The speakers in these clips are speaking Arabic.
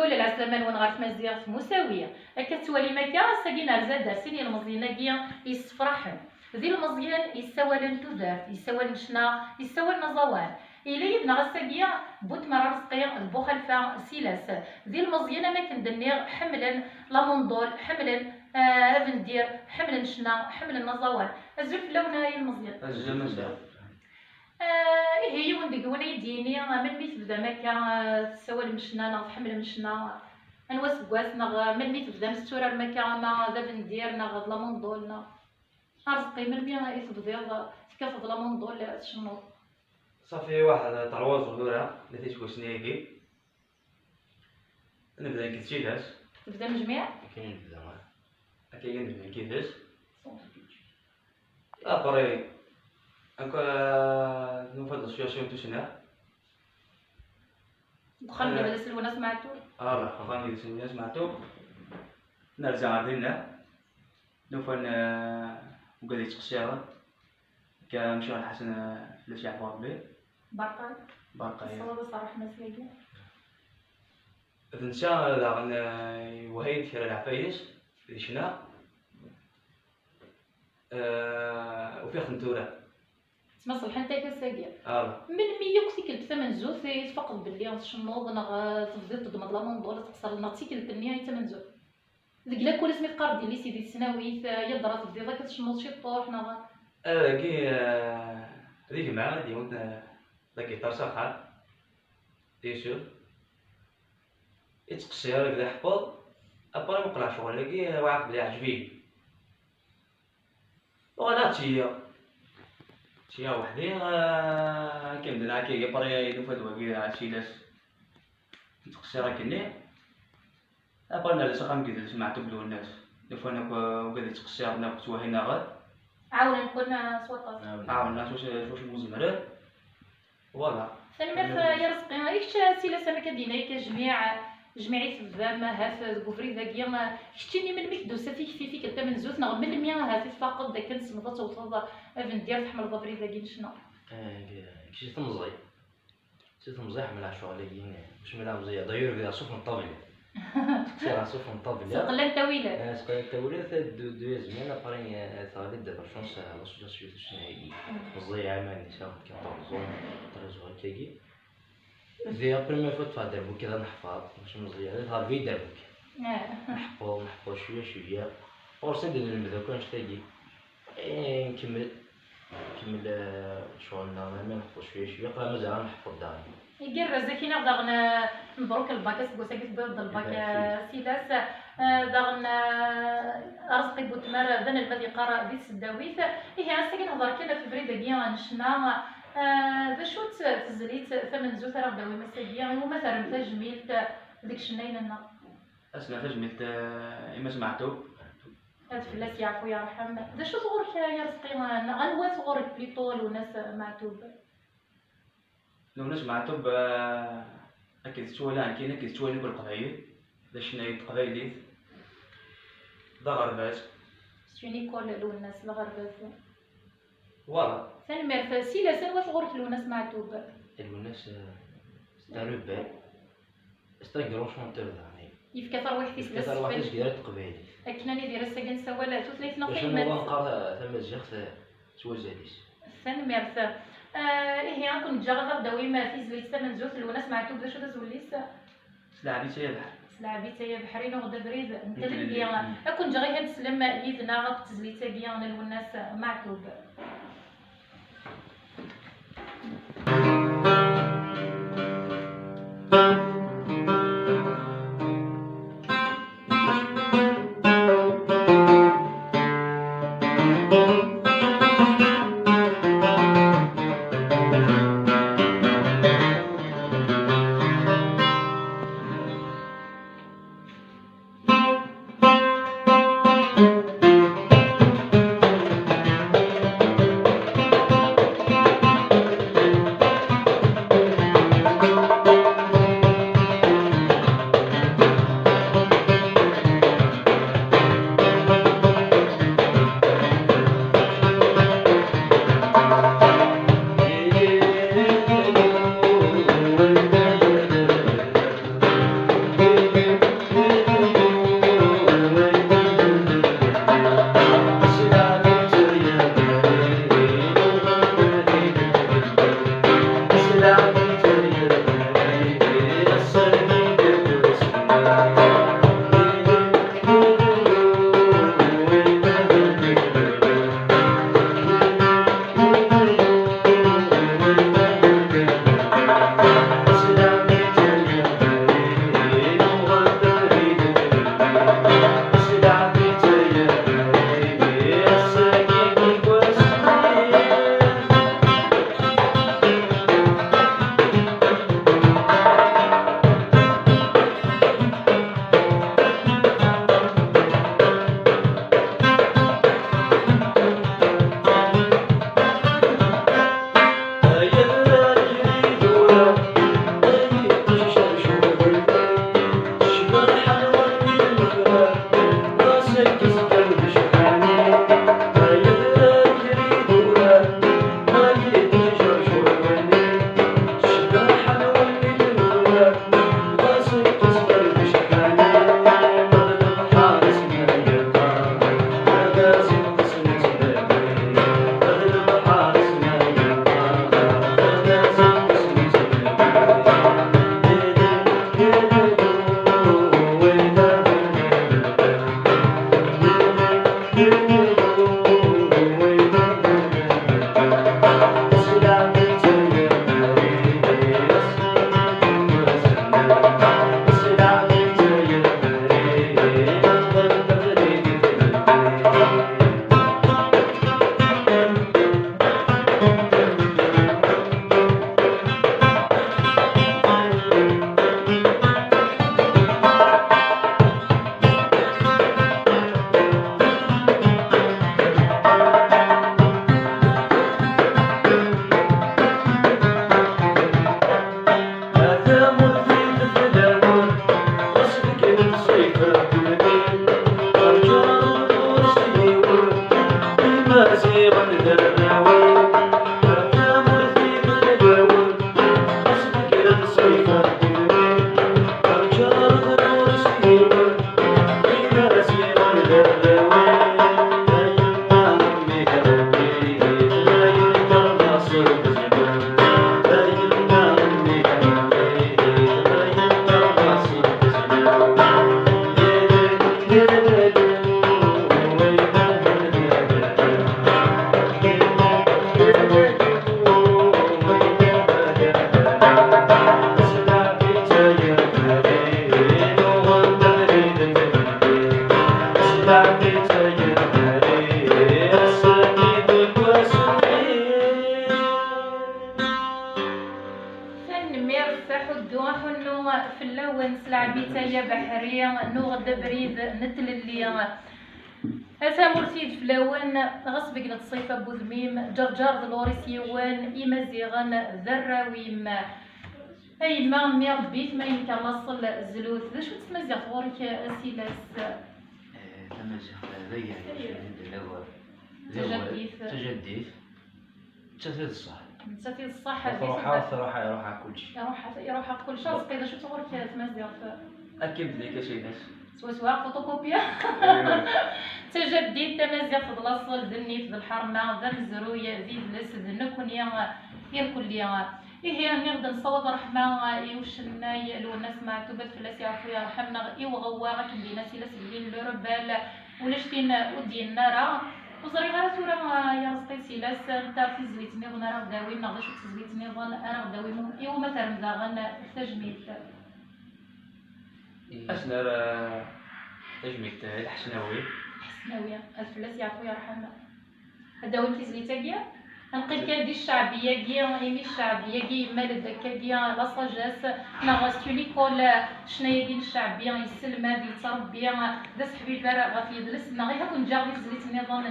تول العسلمان ونغار تمازيغ مساويه كتولي مكا ساكين رزاد دارسين المزيان كيا يسفرحن ذي المزيان يسوال تودار يسوال مشنا يسوال نزوان إلي بنا غساكيا بوت مرا رزقي البو خلفا سيلاس ذي المزيان ما كندنيغ حملا لا منضول حملا افندير حملا شنا حملا نزوان الزلف لونا هي المزيان الجمل هي وندق وانا يديني من ميت بدا مكا تسوال مشنا نغ حمل مشنا انواس كواس نغ من ميت بدا مستورر مكا ما ذا ندير نغ لا منضول نغ رزقي من ميا يتبديض تكافض لا منضول شنو صافي واحد طرواز غدورة نتيجة كوش نيجي نبدا نكتشيلاش تبدا مجميع كاين نبدا معاه هكا نبدا كيفاش ابري هكا نفضل شويه شويه توشنا دخل بدا سلونا سمعتو لا خفاني شويه سمعتو نرجع عندنا نوفن وقال يتقشيرا كمشي الحسن فلاش يعرفوا بلي برقاي باقي الصواب صراحه مسلاكي ان شاء الله وهيد في العفايش شنا وفي خنتوره تما صلح انت كساكيا اه من مية كنتي ثمن زوز تفقد باللي شنوض نغ تفضل تضمد لا منضول تقصر لنا تيكل النهايه ثمن زوز ديك لا كل اسمي قرض اللي سيدي السناويت يضرا تبدي ذاك تشنوض شي طوح نغ كي هذيك معاه ديما ذاك طرشاخا تيشوف يتقشر كذا حفظ ابرا مقرا شغل كي واعق بلي عجبيه ولا تيا وحدي كنبدا كي برا يدوف هاد وكي عرفتي لاش يتقشر كني ابرا نرجع خام كذا سمعتو بلو الناس دوف انا وكذا يتقشر ناقص وهنا غاد عاون نكون سوطات عاونا واش المزمرات فوالا سلمات يا رزقي ايش سيلا سما كدينا جميعي الزام هاف كوفري ذاكيا شتيني من ميك دوسا فيك انت من زوت نغ من ميا هاف فاقد ذاك نسمض توصل افندير تحمل ظفري ذاكي شنو كشي تمزي شي تمزي حمل عشواليين باش ملا مزي داير كذا صوف الطابل سير صوف الطابل سقلان طويله سقلان طويله دو زمان قرين ثالث دابا شونس لا سوسياسيون شنو مزي عماني شاف كيطوزون طريزو كيكي ذي بريمير فوت فادر بو كذا نحفظ باش مزيان هذا في دربك نحفظ شويه ورسد نبدا كون شتاقي نكمل شغلنا ما نحفظ شويه قبل مازال نحفظ داري يقر زكينا داغنا مبروك الباك سكوساكي بيض الباك سيداس داغنا رزقي بوتمر ذن الذي قرا ذي السداويت هي ساكن هضر كذا في بريده كيا نشنا ذا شو تزليت ثمن زوت راه داوي مساكيا ومثلا تجميلت ديك شناين لنا اسمع تجميلت اما سمعتو هاد فلاس يعفو يرحم ذا شو صغورك يا رزقي غنوا صغورك بليطول وناس معتوب لو ناس معتوب اكيد تولان كاين اكيد تولي بالقبايل باش نايد قبايليت دا غربات سيوني كول لو الناس الغربات فوالا ثاني مير سيلا سنوا صغورك لو ناس معتوب الناس ستارو استغرو شونتور يعني يفكثر واحد يسلس كثر واحد كيدير قبايل اكناني دايره السكن سوالات وثلاثنا باش خيمات نقرا ثم الجيخ توزاليش ثاني مير هي غنكون جاغا داوي ما في زليت ثمن زوت لو ناس معتوب باش تزوليس سلعبي تايا بحر سلعبي تايا بحرين وغدا بريد انت اللي اكون جاغي هاد سلم يدنا غا تزليت كيا لو الناس معتوب نروحوا انه في اللون سلعبي تايا بحريه نوغد بريد نتللي اثا مرتيد في اللون غصبك نتصيف ابو ذميم جرجار دلوريس يوان إيمازيغن ذراويم اي ما مير بيت ما يمكن لاصل الزلوث ذا شو تسمى غورك اسيلاس تمازيغ ذيا تجديد تسديد الصح تسديد الصح يروح كل شيء يروح كل شيء قيدا شو تغورك تمازيغ اكيد ليك شي ناس سوا فوتوكوبيا تجديد تمازيغ في الاصل ذني في الحرمه ذا مزرويه ذي الاسد نكونيا يركليا إيه نقدر نصوت رحمة يوشنا يلو الناس مع توبت في الناس يعرفوا يرحمنا يوغوا كندي ناس يلاس الليل لربال ولشتين ودي النار وزري غير تورا يا رزقي سيلاس نتا في زويت نيض انا غداوي نغدا شو زويت نيض انا غداوي يو مثلا مزاغن تجميت اشنا تجميت الحسناوي حسناويه الفلاس يعرفوا يرحمنا هداوي كي زويتاكيا نقول كادي الشعبيه كيا ايمي الشعبيه كي مال داكا كيا لا ساجاس ناغاستو ليكول شناهي ديال الشعبيه يسلم هادي تربيه دا صحبي البراء غادي يدلس ناغي هاكون جاغي زليت النظام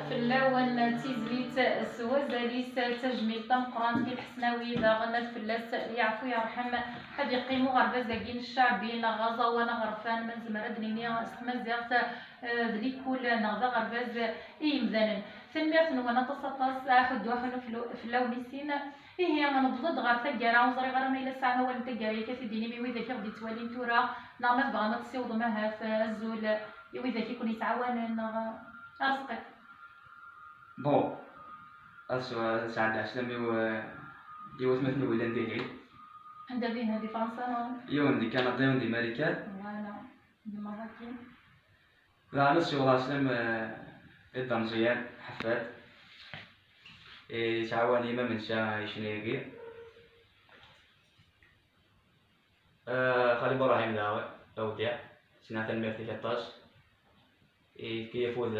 في اللون تيزليت سوازاليس تجميل تمقران في الحسناوي باغنا فلاس يعفو يرحم هاد يقيموا غربا زاكين الشعبي نغازا ونغرفان من زمرد نينيا استمزيغت ذلي كل نغزا غرباز مذانا ثميرت نوانا تصاطاس حد واحد في اللون سين هي غنبضض غير تاكارا وزري غير ما الا ساعه ولا تاكاري كتديني مي ويدا كيغدي توالين تورا نعمل بغا ما تصيوض معها في الزول ويدا كيكون يتعاون رزقك. بون السؤال سعد عسلام يو ثمثني ولا نديري عندها فيه هذه فرنسا يو ندي كندا يو ندي ماريكان فوالا دي مراكش لا انا السؤال عسلام إذا مزيان حفاد تعاوني ما منسى يشنيقي خالي براهيم داوي أوديع سنة الميرتي كطاس كي يفوز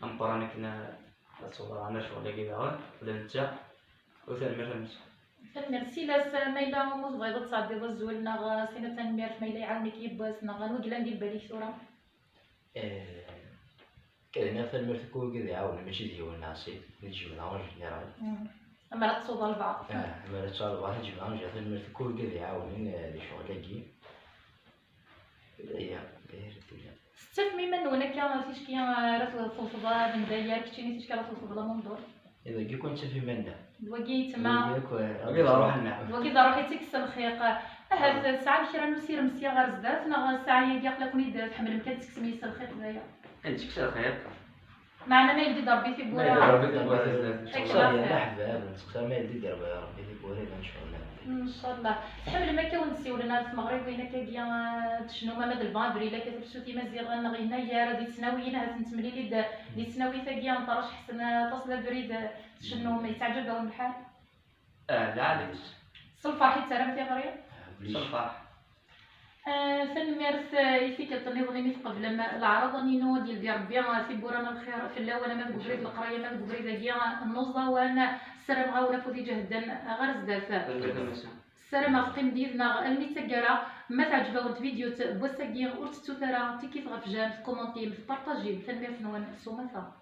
أمبراني كنا الصورة عنا شغل كذا ولا نتا وثاني مرمس ميرسي لاس مايلا موز بغيضة تصعدي الزول ناغ سنة تنميرت مايلا يعاونك يباس ناغ نوكلا ندير بالي ثورة كاين فالمير تكون كذا يعاون ماشي ديال ناسي نجيب نعاون جينيرال أما لا تصوض البعض ما لا تصال واحد نجيب نعاون جينيرال فالمير تكون كذا يعاون لي شغل كي هي ستة ميمن ولا كان فيش كي راه توصل من داير كتشيني فيش كان توصل منظور إذا كي كنت في مندا الوقيت ما وكذا روح لنا الوقيت روحي تكس الخيق هاد ساعة كي راه نسير مسيا غير زدات نا ساعة يقلق لكوني تحمل مكان تكس ميس الخيق دايا انت كسر خير معنا ما يدي ضربي في ما يدي ضربي في بورا بورا مرحبا نسقسى ما يدي دير يا ربي في بوري ان شاء الله ان شاء الله تحمل ما كون نسيولنا في المغرب وين كاين تشنو ما مد الفافري كتب شوتي مزيغ نغينا يا راه دي تسناويين هاد نتملي لي تسناوي ثاقيا نطرش حسن تصل بريد تشنو ما يتعجبهم الحال لا عليك الصلفه حيت راه في غريب صفح فالميرث يفيك التنظيم قبل ما العرض نينو ديال ربي في بورانا الخير في الاول ما بغريد القرايه ما بغريد هي النوزه وانا السلام غاونا فودي جهدا غير زدافا السلام قيم ديالنا الميتاكرا ما تعجبوا الفيديو بوساكي ورتتو ترى تيكيف غفجان في كومونتي في بارطاجي في الميرث نوان سومثا